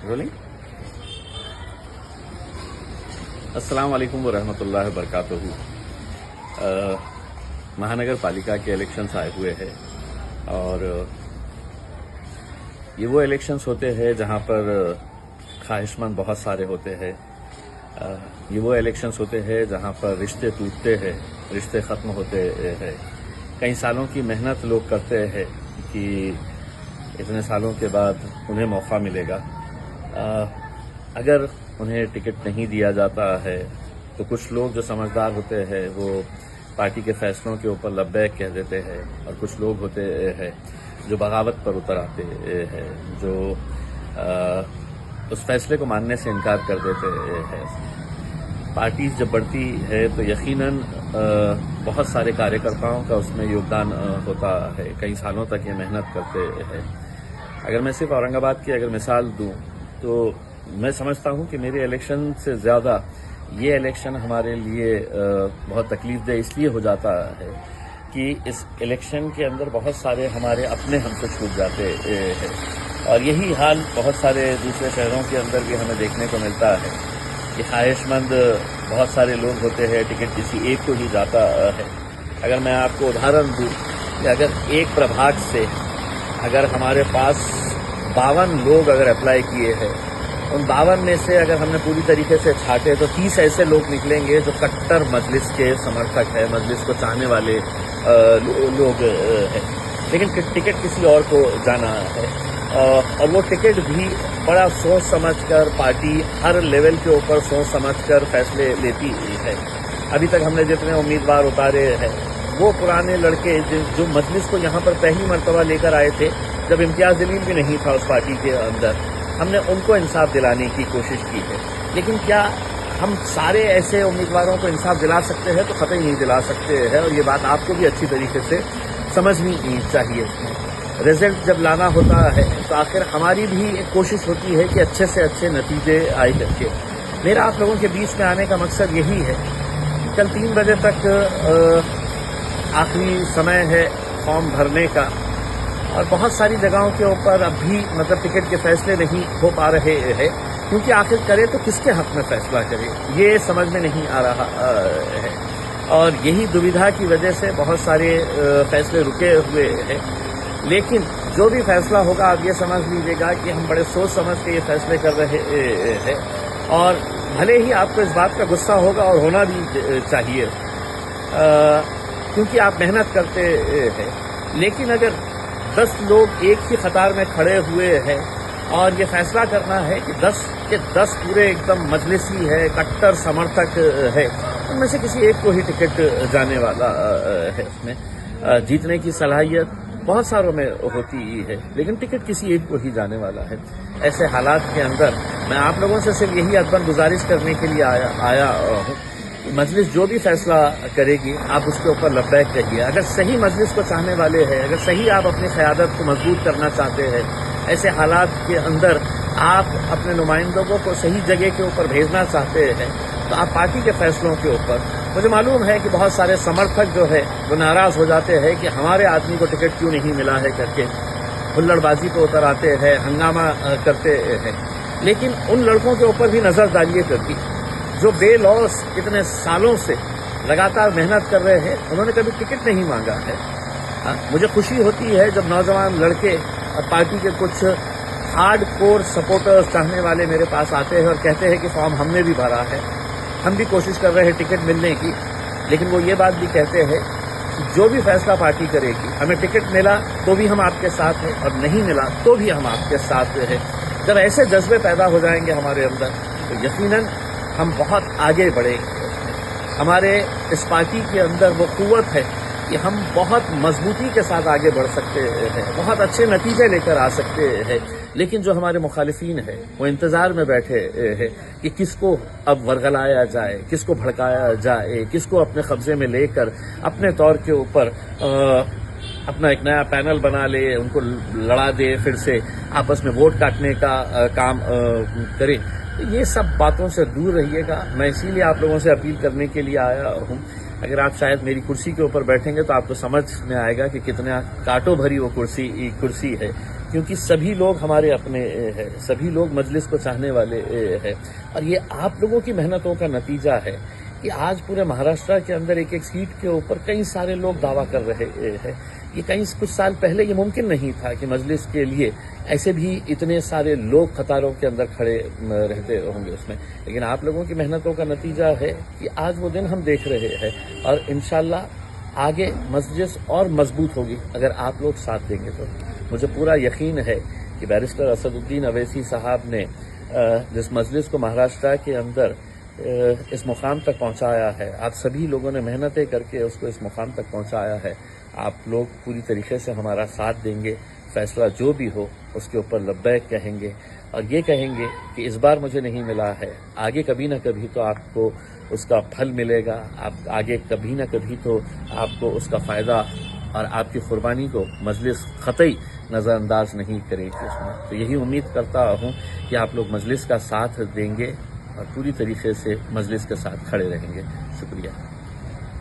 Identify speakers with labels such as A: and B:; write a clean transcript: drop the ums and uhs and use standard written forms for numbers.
A: Rolling. السلام علیکم ورحمۃ اللہ وبرکاتہ. مہانگر پالیکا کے الیکشنز آئے ہوئے ہیں اور یہ وہ الیکشنز ہوتے ہیں جہاں پر خواہش مند بہت سارے ہوتے ہیں. یہ وہ الیکشنز ہوتے ہیں جہاں پر رشتے ٹوٹتے ہیں، رشتے ختم ہوتے ہیں. کئی سالوں کی محنت لوگ کرتے ہیں کہ اتنے سالوں کے بعد انہیں موقع ملے گا. اگر انہیں ٹکٹ نہیں دیا جاتا ہے تو کچھ لوگ جو سمجھدار ہوتے ہیں وہ پارٹی کے فیصلوں کے اوپر لبیک کہہ دیتے ہیں، اور کچھ لوگ ہوتے ہیں جو بغاوت پر اتر آتے ہیں، جو اس فیصلے کو ماننے سے انکار کر دیتے ہیں. پارٹیز جب بڑھتی ہے تو یقیناً بہت سارے کاریہ کا اس میں یوگدان ہوتا ہے. کئی سالوں تک یہ محنت کرتے ہیں. اگر میں صرف اورنگ آباد کی اگر مثال دوں تو میں سمجھتا ہوں کہ میرے الیکشن سے زیادہ یہ الیکشن ہمارے لیے بہت تکلیف دہ اس لیے ہو جاتا ہے کہ اس الیکشن کے اندر بہت سارے ہمارے اپنے ہم سے چھوٹ جاتے ہیں، اور یہی حال بہت سارے دوسرے شہروں کے اندر بھی ہمیں دیکھنے کو ملتا ہے کہ خواہش مند بہت سارے لوگ ہوتے ہیں، ٹکٹ کسی ایک کو ہی جاتا ہے. اگر میں آپ کو ادھارن دوں کہ اگر ایک پربھاگ سے اگر ہمارے پاس 52 لوگ اگر اپلائی کیے ہیں، ان 52 میں سے اگر ہم نے پوری طریقے سے چھانٹے تو 30 ایسے لوگ نکلیں گے جو کٹر مجلس کے سمرتھک ہے، مجلس کو چاہنے والے لوگ ہیں. لیکن ٹکٹ کسی اور کو جانا ہے، اور وہ ٹکٹ بھی بڑا سوچ سمجھ کر پارٹی ہر لیول کے اوپر سوچ سمجھ کر فیصلے لیتی ہے. ابھی تک ہم نے جتنے امیدوار اتارے ہیں وہ پرانے لڑکے جو مجلس کو یہاں پر پہلی مرتبہ لے کر آئے تھے جب امتیاز جلیل بھی نہیں تھا اس پارٹی کے اندر. ہم نے ان کو انصاف دلانے کی کوشش کی ہے. لیکن کیا ہم سارے ایسے امیدواروں کو انصاف دلا سکتے ہیں؟ تو قطعی نہیں دلا سکتے ہیں، اور یہ بات آپ کو بھی اچھی طریقے سے سمجھنی چاہیے. رزلٹ جب لانا ہوتا ہے تو آخر ہماری بھی ایک کوشش ہوتی ہے کہ اچھے سے اچھے نتیجے آئے کر کے. میرا آپ لوگوں کے بیچ میں آنے کا مقصد یہی ہے. کل 3 بجے تک آخری سمے ہے فارم بھرنے کا، اور بہت ساری جگہوں کے اوپر اب بھی ٹکٹ کے فیصلے نہیں ہو پا رہے ہیں، کیونکہ آخر کرے تو کس کے حق میں فیصلہ کرے یہ سمجھ میں نہیں آ رہا ہے. اور یہی دویدھا کی وجہ سے بہت سارے فیصلے رکے ہوئے ہیں. لیکن جو بھی فیصلہ ہوگا آپ یہ سمجھ لیجیے گا کہ ہم بڑے سوچ سمجھ کے یہ فیصلے کر رہے ہیں، اور بھلے ہی آپ کو اس بات کا غصہ ہوگا اور ہونا بھی چاہیے کیونکہ آپ محنت کرتے ہیں. لیکن اگر 10 لوگ ایک ہی قطار میں کھڑے ہوئے ہیں اور یہ فیصلہ کرنا ہے کہ 10 کے 10 پورے ایک دم مجلسی ہے، کٹر سمرتھک ہے، ان میں سے کسی ایک کو ہی ٹکٹ جانے والا ہے. اس میں جیتنے کی صلاحیت بہت ساروں میں ہوتی ہے، لیکن ٹکٹ کسی ایک کو ہی جانے والا ہے. ایسے حالات کے اندر میں آپ لوگوں سے صرف یہی ادبن گزارش کرنے کے لیے آیا ہوں. مجلس جو بھی فیصلہ کرے گی آپ اس کے اوپر لبیک کہیے. اگر صحیح مجلس کو چاہنے والے ہیں، اگر صحیح آپ اپنی قیادت کو مضبوط کرنا چاہتے ہیں، ایسے حالات کے اندر آپ اپنے نمائندوں کو صحیح جگہ کے اوپر بھیجنا چاہتے ہیں، تو آپ پارٹی کے فیصلوں کے اوپر. مجھے معلوم ہے کہ بہت سارے سمرتھک جو ہے وہ ناراض ہو جاتے ہیں کہ ہمارے آدمی کو ٹکٹ کیوں نہیں ملا ہے کر کے ہلڑ بازی پہ اتر آتے ہیں، ہنگامہ کرتے ہیں. لیکن ان لڑکوں کے اوپر بھی نظر ڈالیے کرتی جو بے لوث اتنے سالوں سے لگاتار محنت کر رہے ہیں، انہوں نے کبھی ٹکٹ نہیں مانگا ہے. مجھے خوشی ہوتی ہے جب نوجوان لڑکے اور پارٹی کے کچھ ہارڈ کور سپورٹرز چاہنے والے میرے پاس آتے ہیں اور کہتے ہیں کہ فارم ہم نے بھی بھرا ہے، ہم بھی کوشش کر رہے ہیں ٹکٹ ملنے کی. لیکن وہ یہ بات بھی کہتے ہیں کہ جو بھی فیصلہ پارٹی کرے گی، ہمیں ٹکٹ ملا تو بھی ہم آپ کے ساتھ ہیں، اور نہیں ملا تو بھی ہم آپ کے ساتھ ہیں. جب ایسے جذبے پیدا ہو جائیں گے ہمارے اندر تو یقیناً ہم بہت آگے بڑھیں گے. ہمارے اس پارٹی کے اندر وہ قوت ہے کہ ہم بہت مضبوطی کے ساتھ آگے بڑھ سکتے ہیں، بہت اچھے نتیجے لے کر آ سکتے ہیں. لیکن جو ہمارے مخالفین ہیں وہ انتظار میں بیٹھے ہیں کہ کس کو اب ورغلایا جائے، کس کو بھڑکایا جائے، کس کو اپنے قبضے میں لے کر اپنے طور کے اوپر اپنا ایک نیا پینل بنا لے، ان کو لڑا دے، پھر سے آپس میں ووٹ کاٹنے کا کام کرے. یہ سب باتوں سے دور رہیے گا. میں اسی لیے آپ لوگوں سے اپیل کرنے کے لیے آیا ہوں. اگر آپ شاید میری کرسی کے اوپر بیٹھیں گے تو آپ کو سمجھ میں آئے گا کہ کتنا کانٹوں بھری وہ کرسی ہے. کیونکہ سبھی لوگ ہمارے اپنے ہیں، سبھی لوگ مجلس کو چاہنے والے ہیں، اور یہ آپ لوگوں کی محنتوں کا نتیجہ ہے کہ آج پورے مہاراشٹر کے اندر ایک ایک سیٹ کے اوپر کئی سارے لوگ دعویٰ کر رہے ہیں۔ یہ کچھ سال پہلے یہ ممکن نہیں تھا کہ مجلس کے لیے ایسے بھی اتنے سارے لوگ قطاروں کے اندر کھڑے رہتے ہوں گے اس میں، لیکن آپ لوگوں کی محنتوں کا نتیجہ ہے کہ آج وہ دن ہم دیکھ رہے ہیں، اور انشاءاللہ آگے مجلس اور مضبوط ہوگی اگر آپ لوگ ساتھ دیں گے تو۔ مجھے پورا یقین ہے کہ بیرسٹر اسد الدین اویسی صاحب نے جس مجلس کو مہاراشٹر کے اندر اس مقام تک پہنچایا ہے، آپ سبھی لوگوں نے محنتیں کر کے اس کو اس مقام تک پہنچایا ہے، آپ لوگ پوری طریقے سے ہمارا ساتھ دیں گے، فیصلہ جو بھی ہو اس کے اوپر لبیک کہیں گے، اور یہ کہیں گے کہ اس بار مجھے نہیں ملا ہے، آگے کبھی نہ کبھی تو آپ کو اس کا پھل ملے گا، آپ آگے کبھی نہ کبھی تو آپ کو اس کا فائدہ اور آپ کی قربانی کو مجلس قطعی نظر انداز نہیں کرے گی اس میں۔ تو یہی امید کرتا ہوں کہ آپ لوگ مجلس کا ساتھ دیں گے اور پوری طریقے سے مجلس کے ساتھ کھڑے رہیں گے۔ شکریہ۔